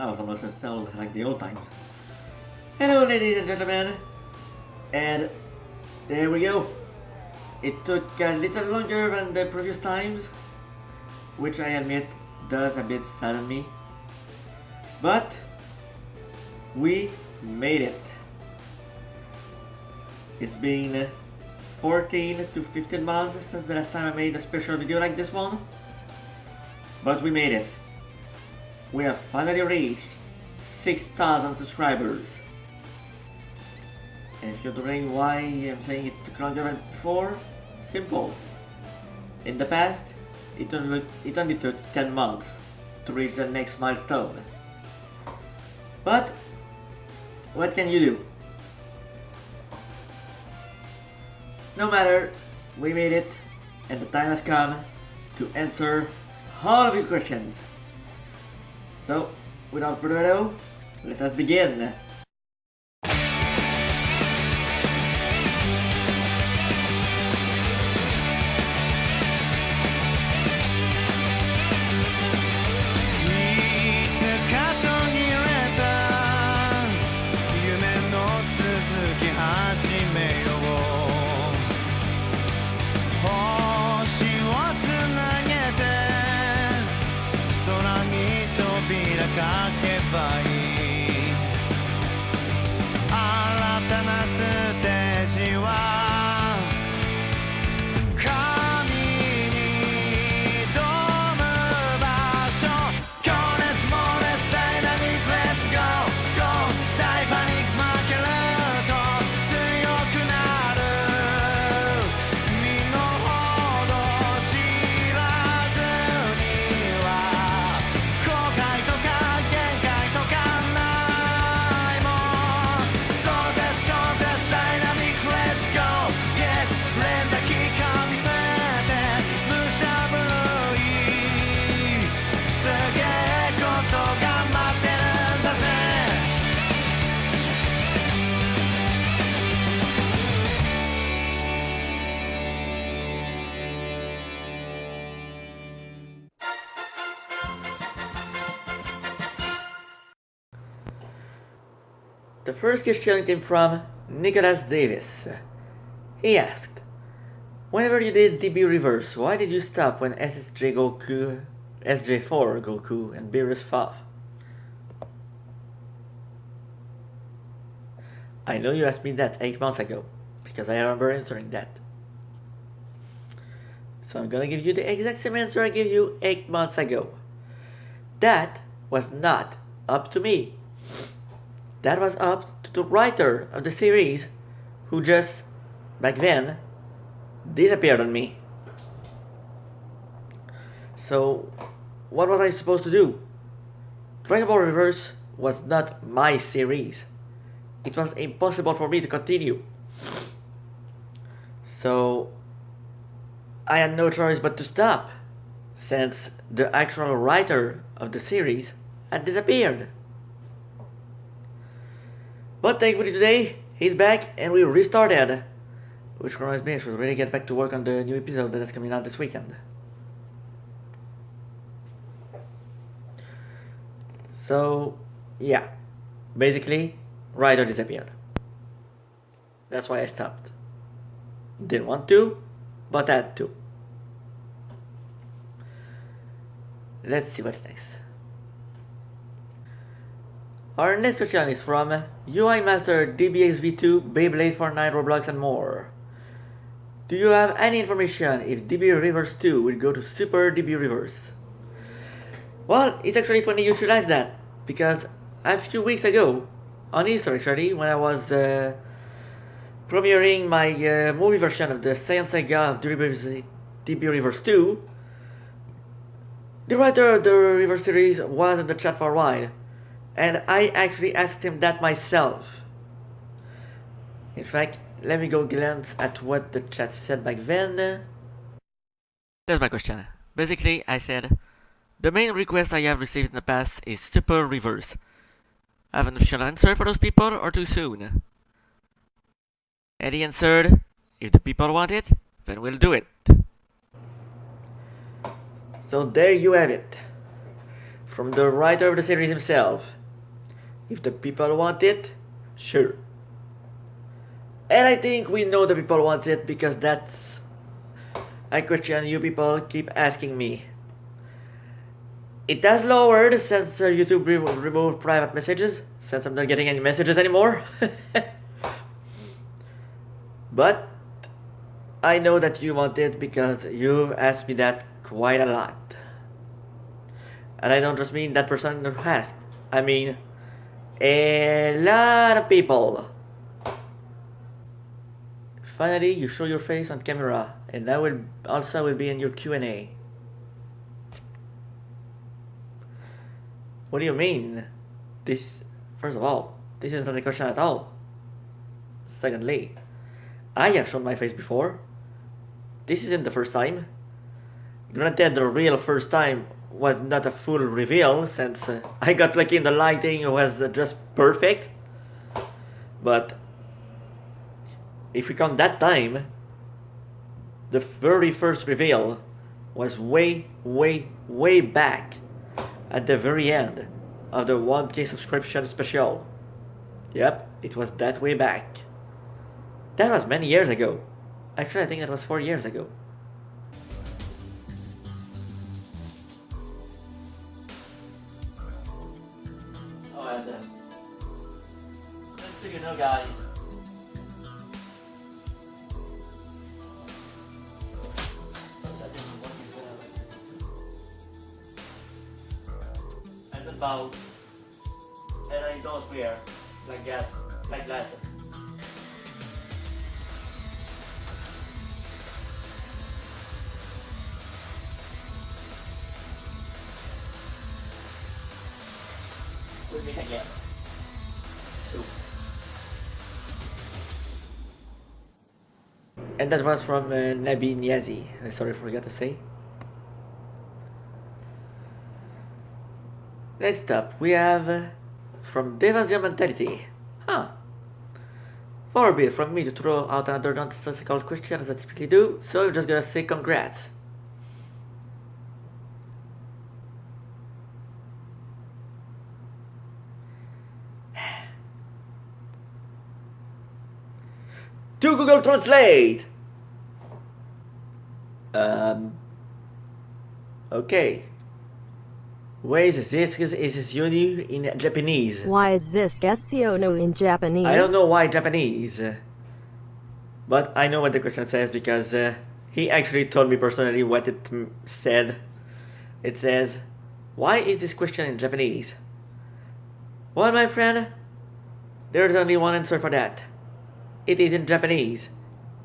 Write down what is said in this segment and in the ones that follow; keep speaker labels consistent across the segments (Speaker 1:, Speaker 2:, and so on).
Speaker 1: I was almost as old like the old times. Hello ladies and gentlemen, and there we go. It took a little longer than the previous times, which I admit does a bit sadden me. But we made it. It's been 14 to 15 months since the last time I made a special video like this one. But we made it. We have finally reached 6,000 subscribers. And if you're wondering why I'm saying it took longer than before, simple. In the past, it only took 10 months to reach the next milestone. But what can you do? No matter, we made it, and the time has come to answer all of your questions. So, without further ado, let us begin. The first question came from Nicholas Davis. He asked, whenever you did DB reverse, why did you stop when SSJ Goku, SJ4 Goku, and Beerus fought? I know you asked me that 8 months ago, because I remember answering that. So I'm gonna give you the exact same answer I gave you 8 months ago. That was not up to me. That was up to the writer of the series, who just, back then, disappeared on me. So, what was I supposed to do? Dragon Ball Reverse was not my series. It was impossible for me to continue. So, I had no choice but to stop, since the actual writer of the series had disappeared. But thankfully today, he's back and we restarted. Which reminds me, I should really get back to work on the new episode that's coming out this weekend. So, yeah. Basically, writer disappeared. That's why I stopped. Didn't want to, but had to. Let's see what's next. Our next question is from UI Master DBXV2, Beyblade, Fortnite, Roblox, and more. Do you have any information if DB Reverse 2 will go to Super DB Reverse? Well, it's actually funny you should ask that, because a few weeks ago, on Easter actually, when I was premiering my movie version of the Science Saga of DB Reverse 2, the writer of the Reverse series was in the chat for a while. And I actually asked him that myself. In fact, let me go glance at what the chat said back then. There's my question. Basically, I said, the main request I have received in the past is Super Reverse. Have an official answer for those people or too soon? And he answered, if the people want it, then we'll do it. So there you have it. from the writer of the series himself. If the people want it, sure. And I think we know the people want it because that's a question you people keep asking me. It has lowered since YouTube removed private messages, since I'm not getting any messages anymore. But I know that you want it because you asked me that quite a lot. And I don't just mean that person who asked. I mean a lot of people. Finally, you show your face on camera, and I will also be in your Q&A. What do you mean? This, first of all, this is not a question at all. Secondly, I have shown my face before. This isn't the first time. Granted, the real first time was not a full reveal, since I got lucky and the lighting was just perfect. But if we count that time, the very first reveal was way back at the very end of the 1K subscription special. Yep, it was that way back. That was many years ago. Actually, I think that was 4 years ago. Oh, and just so you know, guys, I'm not bald, and I don't wear like glasses. We'll meet again soon. And that was from Nabi Niazi. Sorry, I forgot to say. Next up, we have from Devansia Mentality. Far be it from me to throw out another nonsensical question as I typically do, so I'm just gonna say congrats. To Google Translate! Okay. Why is this Siono in Japanese?
Speaker 2: Why is this Siono in Japanese?
Speaker 1: I don't know why Japanese. But I know what the question says because he actually told me personally what it said. It says, why is this question in Japanese? Well, my friend, there's only one answer for that. It is in Japanese,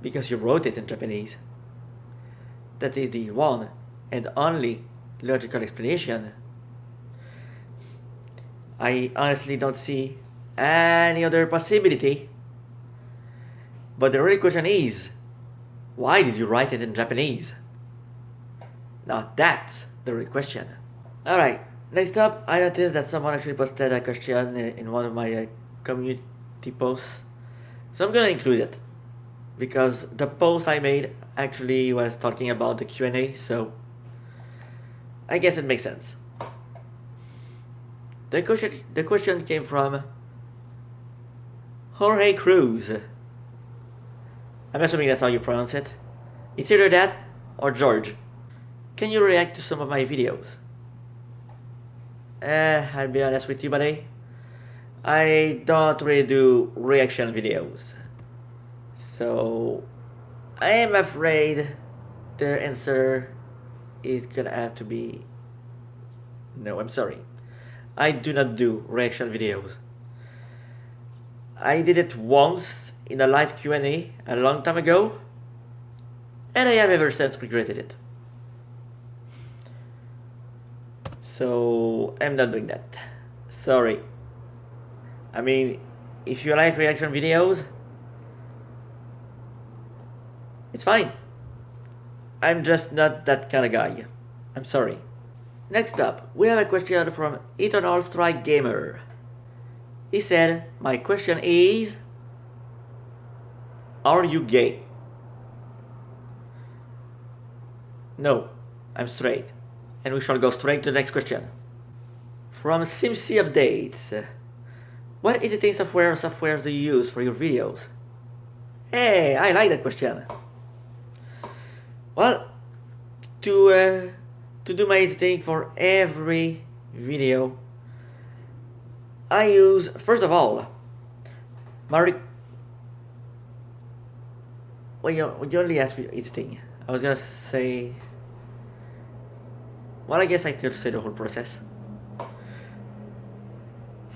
Speaker 1: because you wrote it in Japanese. That is the one and only logical explanation. I honestly don't see any other possibility. But the real question is, why did you write it in Japanese? Now that's the real question. Alright, next up, I noticed that someone actually posted a question in one of my community posts. So I'm gonna include it, because the post I made actually was talking about the Q&A, so I guess it makes sense. The question came from Jorge Cruz. I'm assuming that's how you pronounce it. It's either that or George. Can you react to some of my videos? I'll be honest with you, buddy. I don't really do reaction videos. So I am afraid the answer is gonna have to be no. I'm sorry. I do not do reaction videos. I did it once in a live Q&A a long time ago, and I have ever since regretted it. So I'm not doing that. Sorry. I mean, if you like reaction videos, it's fine. I'm just not that kind of guy. I'm sorry. Next up, we have a question from Eternal Strike Gamer. He said, my question is, are you gay? No, I'm straight. And we shall go straight to the next question. From SimC Updates. What editing softwares do you use for your videos? Hey, I like that question. Well, to do my editing for every video, I use, first of all, well, you only asked for editing. I was gonna say, well, I guess I could say the whole process.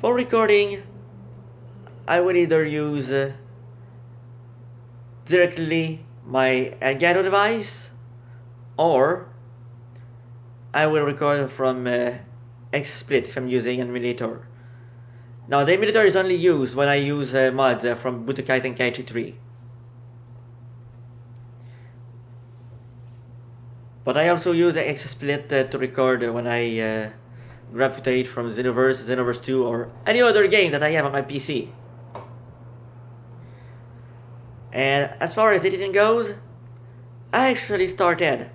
Speaker 1: For recording, I would either use directly my Elgato device, or I will record from XSplit if I'm using an emulator. Now the emulator is only used when I use mods from Butokai Tenkaichi 3. But I also use XSplit to record when I grab footage from Xenoverse, Xenoverse 2, or any other game that I have on my PC. And as far as editing goes, I actually started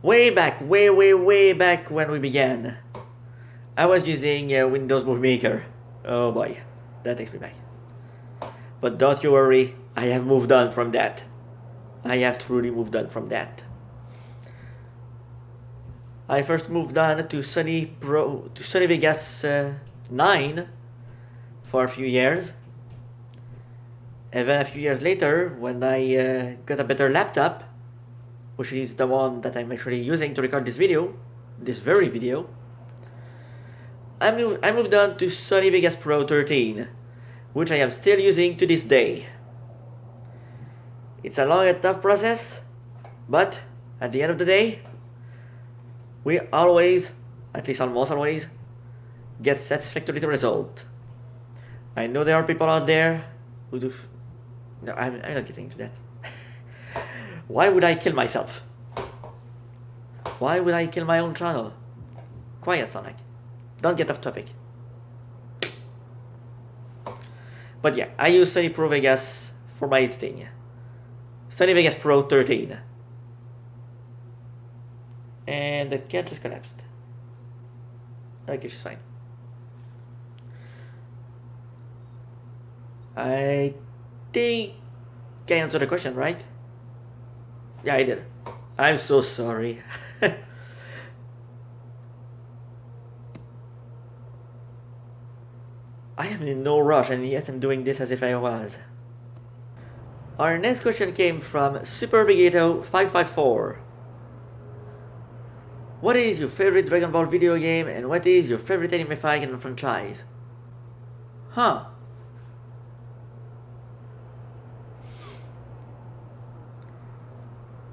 Speaker 1: way back when we began. I was using Windows Movie Maker. Oh boy, that takes me back. But don't you worry, I have moved on from that. I have truly moved on from that. I first moved on to Sony Vegas 9 for a few years. And then a few years later, when I got a better laptop, which is the one that I'm actually using to record this video, this very video, I moved on to Sony Vegas Pro 13, which I am still using to this day. It's a long and tough process, but at the end of the day, we always, at least almost always, get satisfactory result. I know there are people out there who do. No, I'm not getting into that. Why would I kill myself? Why would I kill my own channel? Quiet, Sonic. Don't get off topic. But yeah, I use Sony Pro Vegas for my editing. Sony Vegas Pro 13. And the cat just collapsed. Okay, she's fine. I think I answered the question, right? Yeah, I did. I'm so sorry. I am in no rush, and yet I'm doing this as if I was. Our next question came from SuperVegato554. What is your favorite Dragon Ball video game, and what is your favorite anime fighting franchise? Huh.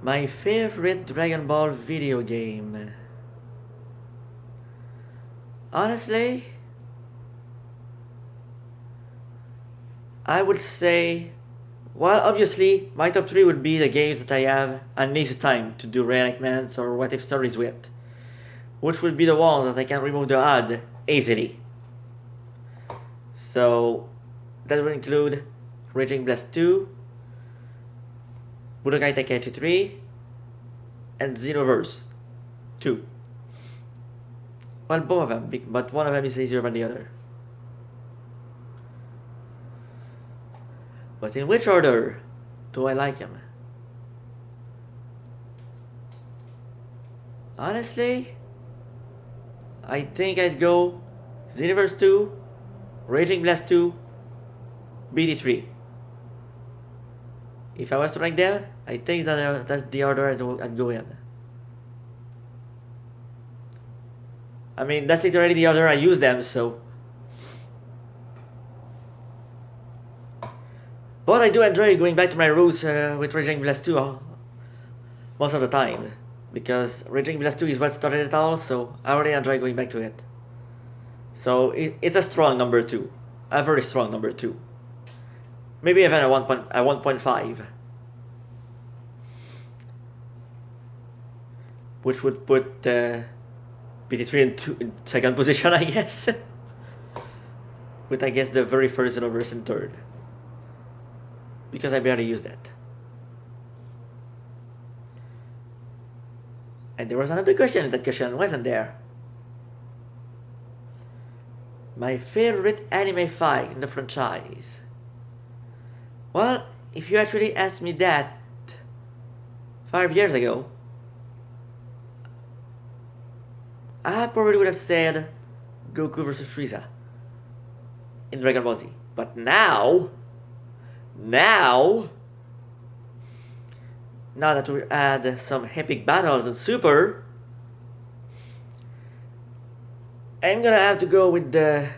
Speaker 1: My favorite Dragon Ball video game. Honestly, I would say, well, obviously, my top 3 would be the games that I have an easy time to do reenactments or what if stories with, which would be the ones that I can remove the ad easily. So, that would include Raging Blast 2, Budokai Tenkaichi 3, and Xenoverse 2. Well, both of them, but one of them is easier than the other. But in which order do I like them? Honestly, I think I'd go Xenoverse 2, Raging Blast 2, BD3. If I was to rank them, I think that's the order I'd go in. I mean, that's literally the order I use them, so. But I do enjoy going back to my roots with Raging Blast 2 most of the time, because Raging Blast 2 is what started it all, so I really enjoy going back to it. So it's a strong number 2, a very strong number 2. Maybe even a 1.5, which would put BT3 in second position, I guess. With I guess the very first Xenoverse in third, because I barely use that. And there was another question. That question wasn't there. My favorite anime fight in the franchise. Well, if you actually asked me that 5 years ago, I probably would have said Goku vs. Frieza in Dragon Ball Z. But now that we add some epic battles in Super, I'm gonna have to go with the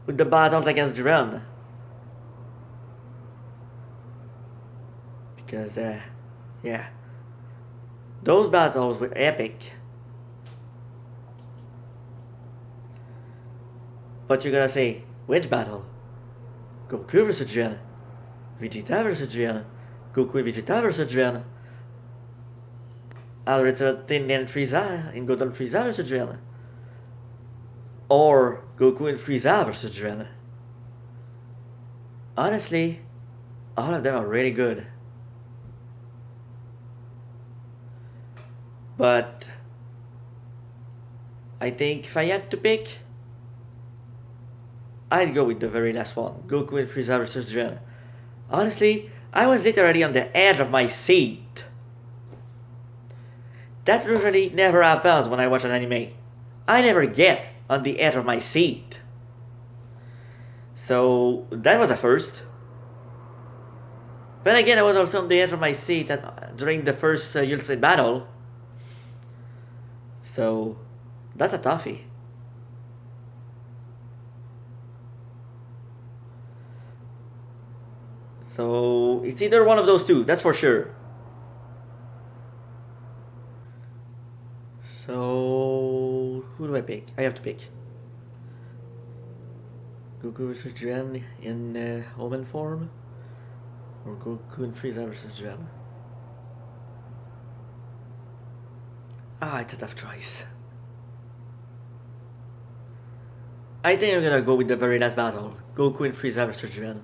Speaker 1: battles against Jiren. Because yeah, those battles were epic. But you're gonna say, which battle? Goku vs. Jiren, Vegeta vs. Jiren, Goku and Vegeta vs. Jiren, Alberto and Frieza in Golden Frieza vs. Jiren, or Goku and Frieza vs. Jiren. Honestly, all of them are really good. But I think if I had to pick, I'd go with the very last one, Goku and Frieza vs. Jiren. Honestly, I was literally on the edge of my seat. That usually never happens when I watch an anime. I never get on the edge of my seat. So that was a first. But again, I was also on the edge of my seat during the first Ultimate battle. So that's a toughie. So it's either one of those two, that's for sure. So who do I pick? I have to pick Goku vs. Jiren in Omen form, or Goku and Frieza vs. Jiren. It's a tough choice. I think I'm gonna go with the very last battle, Goku and Frieza vs. Jiren.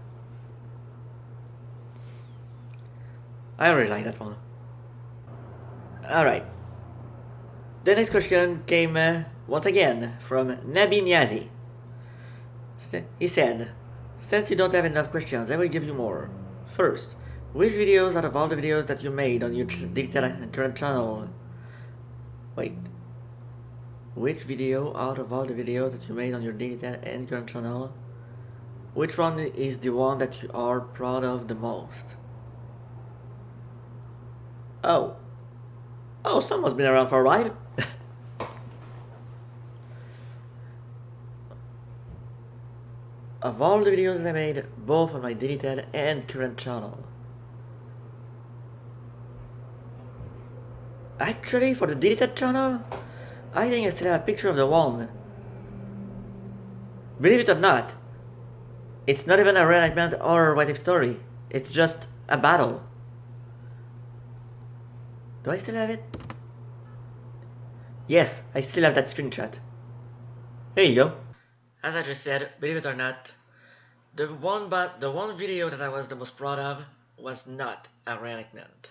Speaker 1: I really like that one. Alright. The next question came once again from Nabi Niazi. He said, since you don't have enough questions, I will give you more. First, which videos out of all the videos that you made on your digital and current channel? Wait. Which video out of all the videos that you made on your digital and current channel? Which one is the one that you are proud of the most? Oh, someone's been around for a ride. Of all the videos that I made, both on my deleted and current channel. Actually, for the deleted channel, I think I still have a picture of the one. Believe it or not, it's not even a reenactment or a what if story. It's just a battle. Do I still have it? Yes, I still have that screenshot. Here you go. As I just said, believe it or not, the one video that I was the most proud of was not a reenactment.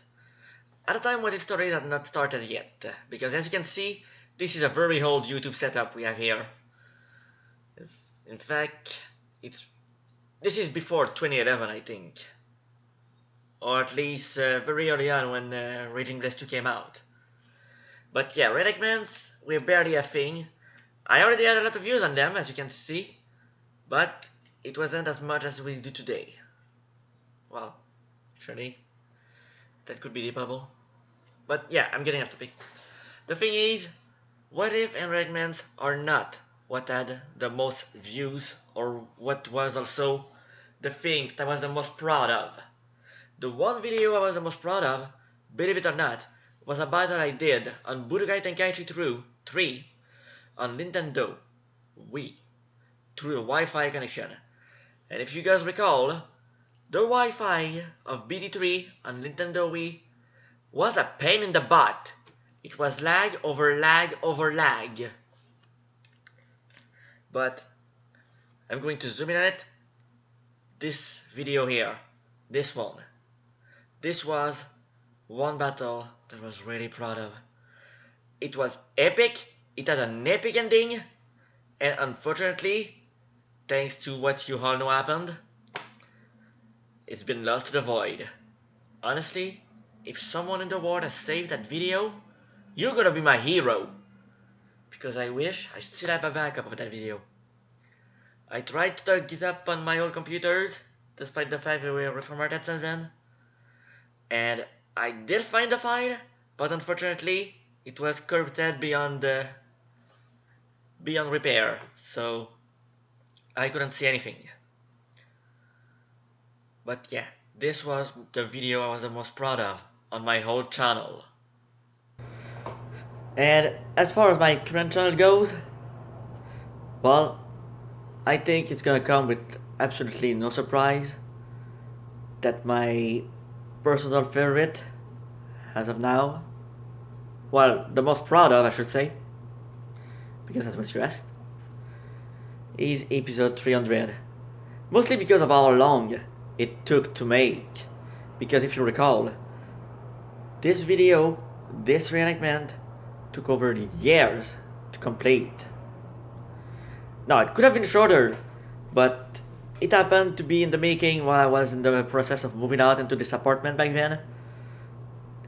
Speaker 1: At the time when the story had not started yet, because as you can see, this is a very old YouTube setup we have here. In fact, this is before 2011, I think. Or at least very early on when Raging Blast 2 came out. But yeah, reenactments were barely a thing. I already had a lot of views on them, as you can see, but it wasn't as much as we do today. Well, surely, that could be debatable. But yeah, I'm getting off topic. The thing is, what if reenactments are not what had the most views, or what was also the thing that I was the most proud of? The one video I was the most proud of, believe it or not, was a battle I did on Budokai Tenkaichi 3 on Nintendo Wii through the Wi-Fi connection. And if you guys recall, the Wi-Fi of BD3 on Nintendo Wii was a pain in the butt. It was lag over lag over lag. But I'm going to zoom in on it. This video here, this one. This was one battle that I was really proud of. It was epic, it had an epic ending, And unfortunately, thanks to what you all know happened, it's been lost to the void. Honestly, if someone in the world has saved that video, you're gonna be my hero. Because I wish I still have a backup of that video. I tried to dig it up on my old computers, despite the fact that we were reformatted since then. And I did find the file, but unfortunately, it was corrupted beyond repair, so I couldn't see anything. But yeah, this was the video I was the most proud of on my whole channel. And as far as my current channel goes, well, I think it's gonna come with absolutely no surprise that my personal favorite, as of now, well, the most proud of, I should say, because that's what you asked, is episode 300. Mostly because of how long it took to make. Because if you recall, this video, this reenactment, took over years to complete. Now, it could have been shorter, but it happened to be in the making while I was in the process of moving out into this apartment back then.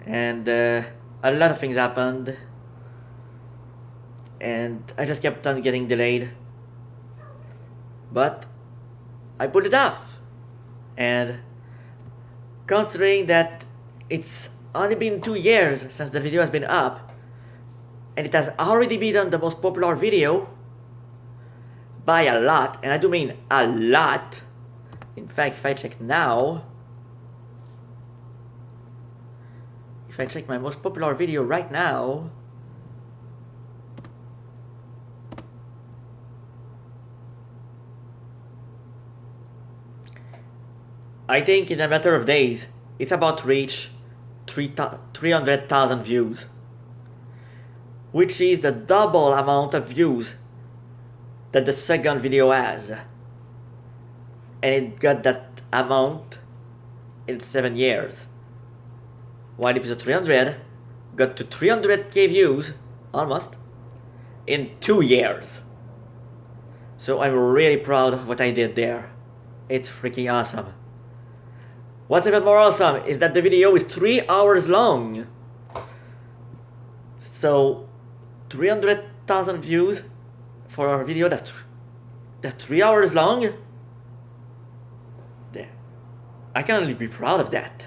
Speaker 1: And a lot of things happened. And I just kept on getting delayed. But I put it off. And considering that it's only been 2 years since the video has been up, and it has already been the most popular video by a lot, and I do mean a lot. In fact, if I check now, if I check my most popular video right now, I think in a matter of days, it's about to reach 300,000 views, which is the double amount of views that the second video has. And it got that amount in 7 years. While episode 300 got to 300k views, almost, in 2 years. So I'm really proud of what I did there. It's freaking awesome. What's even more awesome is that the video is 3 hours long. So 300,000 views for a video that's 3 hours long. I can only be proud of that.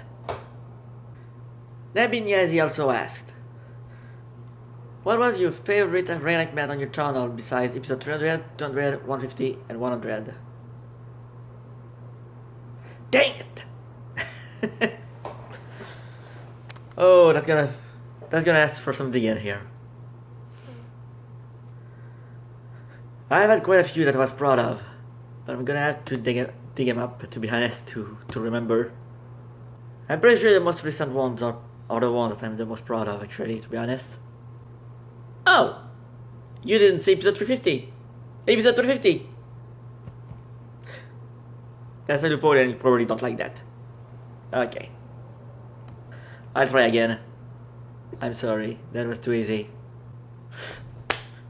Speaker 1: Nebinyazi also asked, what was your favorite reenactment on your channel besides episode 300, 200, 150, and 100? Dang it! Oh, that's gonna ask for some digging here. I've had quite a few that I was proud of, but I'm gonna have to dig them up, to be honest, to remember. I'm pretty sure the most recent ones are the ones that I'm the most proud of, actually, to be honest. Oh! You didn't see episode 350! Episode 350! That's a loophole and you probably don't like that. Okay. I'll try again. I'm sorry, that was too easy.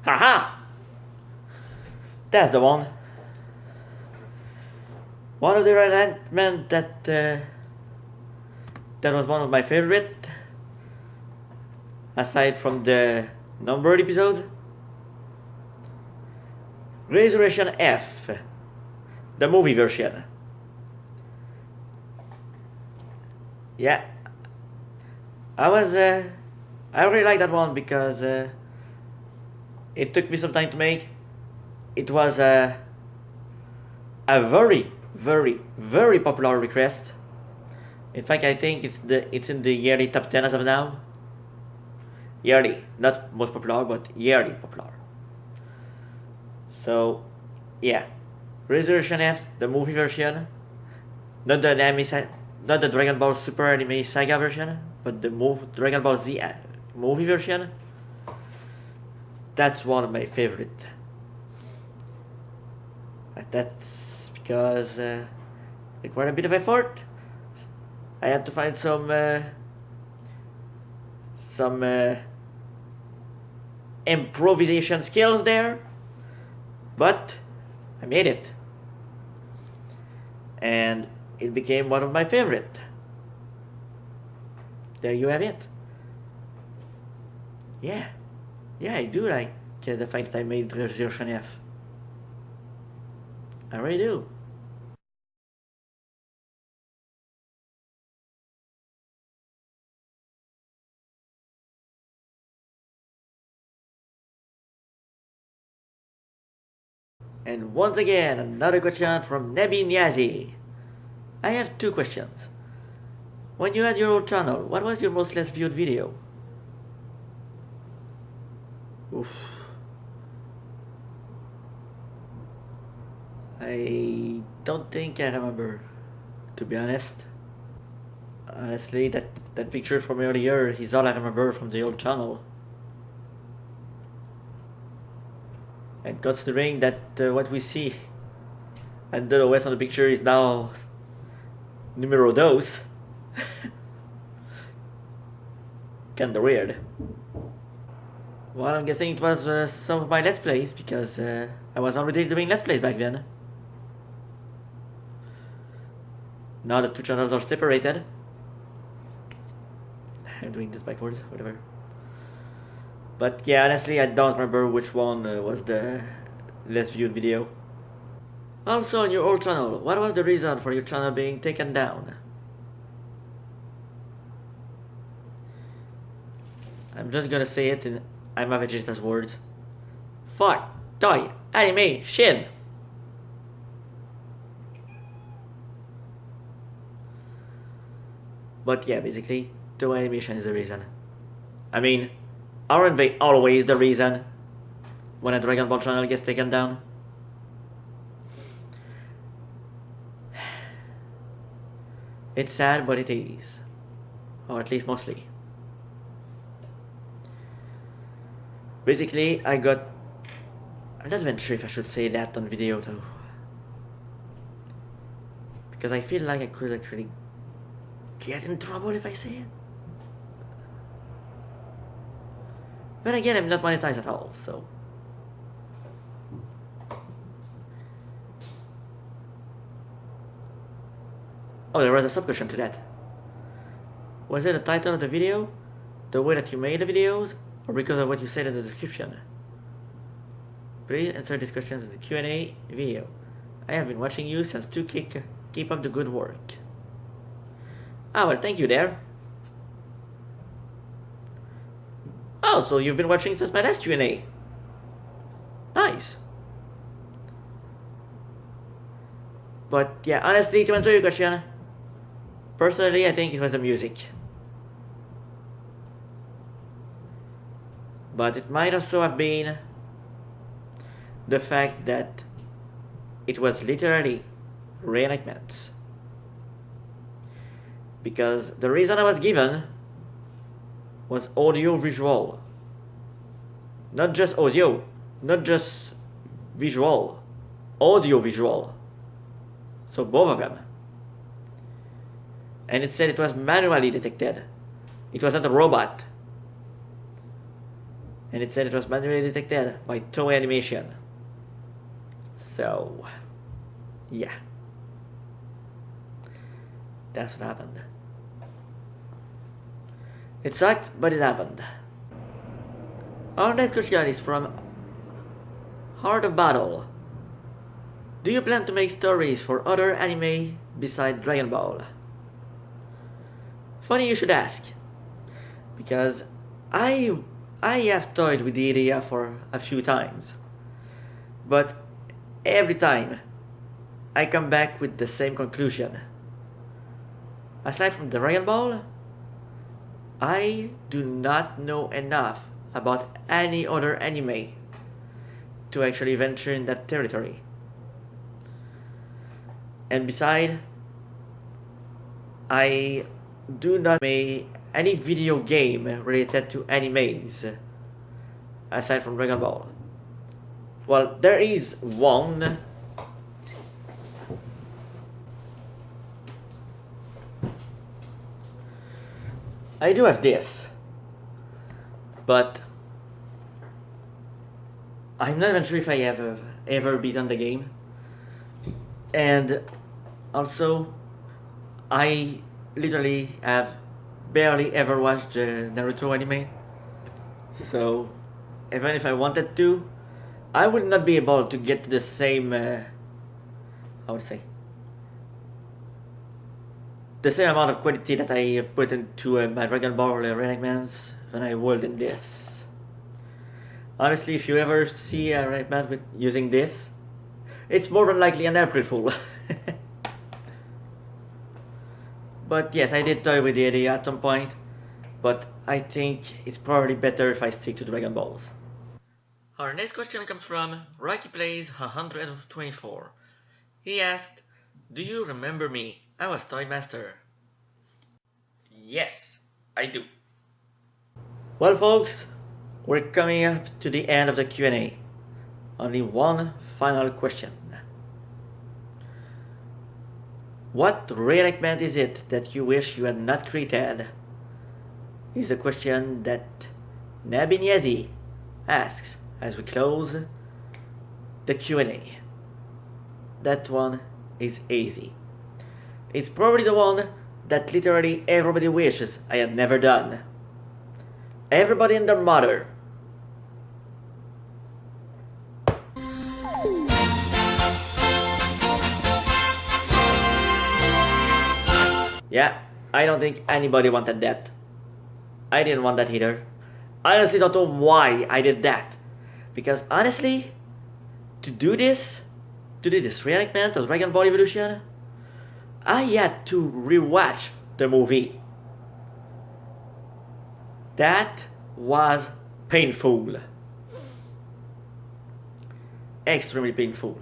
Speaker 1: Haha! That's the one. One of the reenactments that was one of my favorite, aside from the numbered episodes. Resurrection F, the movie version. Yeah, I really like that one because it took me some time to make. It was a very, very, very popular request. In fact, I think it's in the yearly top 10 as of now. Yearly, not most popular, but yearly popular. So, yeah, Resurrection F, the movie version, not the Dragon Ball Super Anime Saga version, but the Dragon Ball Z movie version. That's one of my favorite. That's because it required a bit of effort. I had to find some improvisation skills there, But I made it. And it became one of my favorite. There you have it. Yeah. Yeah, I do like the fact that I made Resolution F. I really do. And once again, another question from Nebi Niazi. I have two questions. When you had your old channel, what was your most less viewed video? Oof. I don't think I remember, to be honest. Honestly, that picture from earlier is all I remember from the old channel. And considering that what we see and the lowest on the picture is now numero dos, kinda weird. Well, I'm guessing it was some of my Let's Plays, because I was already doing Let's Plays back then. Now the two channels are separated. I'm doing this backwards, whatever. But yeah, honestly, I don't remember which one was the less viewed video. Also, on your old channel, what was the reason for your channel being taken down? I'm just gonna say it in I'm a Vegeta's words. Fuck, toy, anime, shin. But yeah, basically, toy animation is the reason. I mean, aren't they always the reason when a Dragon Ball channel gets taken down? It's sad, but it is. Or at least mostly. Basically, I'm not even sure if I should say that on video though. Because I feel like I could actually get in trouble if I say it. But again, I'm not monetized at all, so. Oh, there was a sub-question to that. Was it the title of the video, the way that you made the videos, or because of what you said in the description? Please answer these questions in the Q&A video. I have been watching you since 2Kick. Keep up the good work. Ah, well, thank you there. Oh, so you've been watching since my last Q&A. Nice. But yeah, honestly, to answer your question, personally, I think it was the music. But it might also have been the fact that it was literally reenactments. Because the reason I was given was audio visual. Not just audio, not just visual, audio visual. So both of them. And it said it was manually detected. It was not a robot. And it said it was manually detected by Toei Animation. So, yeah. That's what happened. It sucked, but it happened. Our next question is from Heart of Battle. Do you plan to make stories for other anime besides Dragon Ball? Funny you should ask, because I have toyed with the idea for a few times, but every time I come back with the same conclusion. Aside from Dragon Ball, I do not know enough about any other anime to actually venture in that territory. And besides, I do not make any video game related to animes aside from Dragon Ball. Well, there is one. I do have this, but I'm not even sure if I have ever beaten the game. And also, I literally have barely ever watched the Naruto anime. So, even if I wanted to, I would not be able to get to the same, I would say, the same amount of quality that I put into my Dragon Ball reenactments than I would in this. Honestly, if you ever see a reenactment with using this, it's more than likely an April Fool. But yes, I did toy with the idea at some point, but I think it's probably better if I stick to Dragon Balls. Our next question comes from Rocky Plays 124. He asked, "Do you remember me? I was Toy Master." Yes, I do. Well, folks, we're coming up to the end of the Q&A. Only one final question. What reenactment is it that you wish you had not created? Is a question that Nabinyazi asks as we close the Q&A. That one is easy. It's probably the one that literally everybody wishes I had never done. Everybody and their mother. Yeah, I don't think anybody wanted that. I didn't want that either. I honestly don't know why I did that. Because honestly, to do this reenactment of Dragon Ball Evolution, I had to rewatch the movie. That was painful. Extremely painful.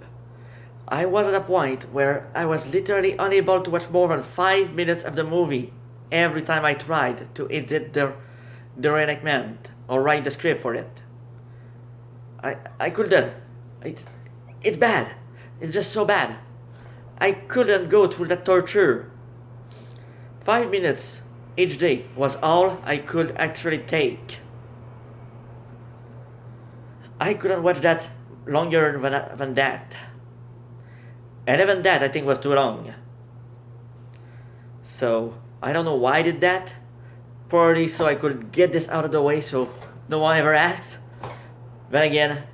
Speaker 1: I was at a point where I was literally unable to watch more than 5 minutes of the movie every time I tried to edit the reenactment or write the script for it. I couldn't. It's bad. It's just so bad. I couldn't go through that torture. 5 minutes each day was all I could actually take. I couldn't watch that longer than that. And even that I think was too long. So I don't know why I did that. Probably so I could get this out of the way so no one ever asks. Then again,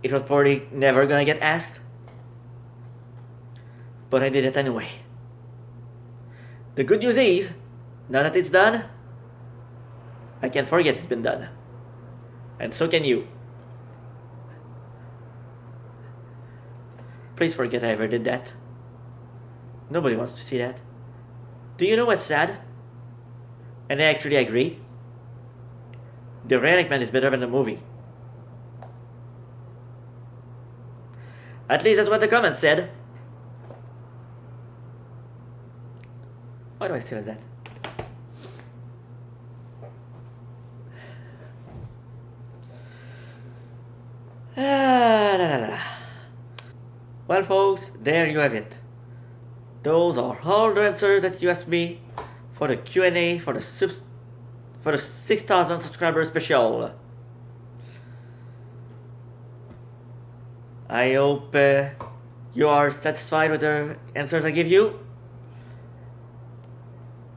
Speaker 1: it was probably never gonna get asked. But I did it anyway. The good news is, now that it's done, I can't forget it's been done. And so can you. Please forget I ever did that. Nobody wants to see that. Do you know what's sad? And I actually agree. The reenactment is better than the movie. At least that's what the comments said. Why do I still have that? La, la, la. Well, folks, there you have it. Those are all the answers that you asked me for the Q&A for the 6,000 subscribers special. I hope you are satisfied with the answers I give you.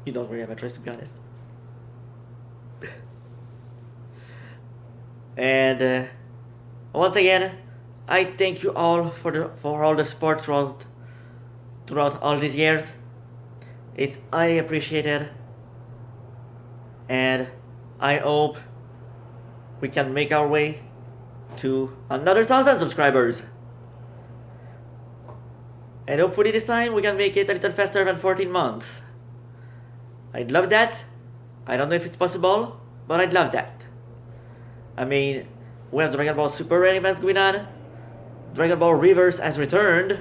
Speaker 1: You don't really have a choice, to be honest. And once again, I thank you all for all the support throughout all these years. It's I appreciated, and I hope we can make our way to another 1,000 subscribers. And hopefully this time we can make it a little faster than 14 months. I'd love that. I don't know if it's possible, but I'd love that. I mean, we have Dragon Ball Super events going on. Dragon Ball Reverse has returned.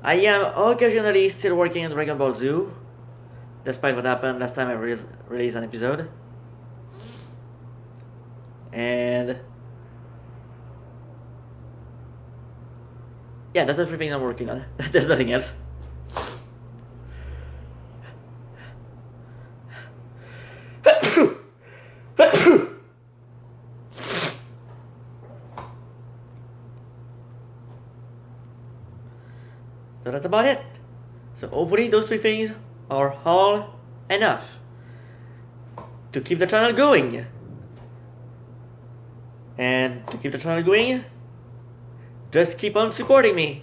Speaker 1: I am occasionally still working on Dragon Ball Zoo, despite what happened last time I released an episode. And yeah, that's everything I'm working on. There's nothing else. So that's about it. So hopefully those 3 things are all enough to keep the channel going. And to keep the channel going, just keep on supporting me.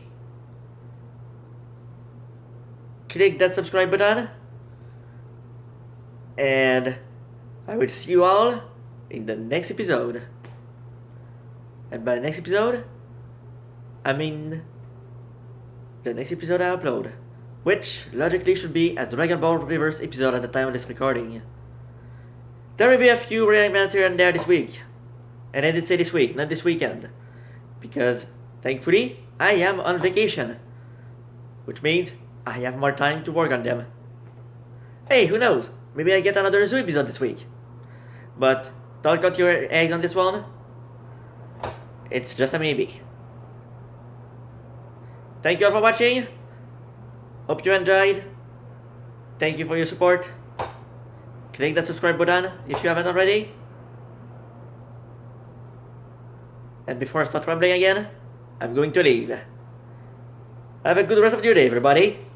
Speaker 1: Click that subscribe button, and I will see you all in the next episode. And by next episode, I mean the next episode I upload, which logically should be a Dragon Ball Reverse episode at the time of this recording. There will be a few realignments here and there this week, and I did say this week, not this weekend, because thankfully I am on vacation, which means I have more time to work on them. Hey, who knows, maybe I get another zoo episode this week. But don't count your eggs on this one, it's just a maybe. Thank you all for watching, hope you enjoyed, thank you for your support. Click that subscribe button if you haven't already. And before I start rambling again, I'm going to leave. Have a good rest of your day, everybody.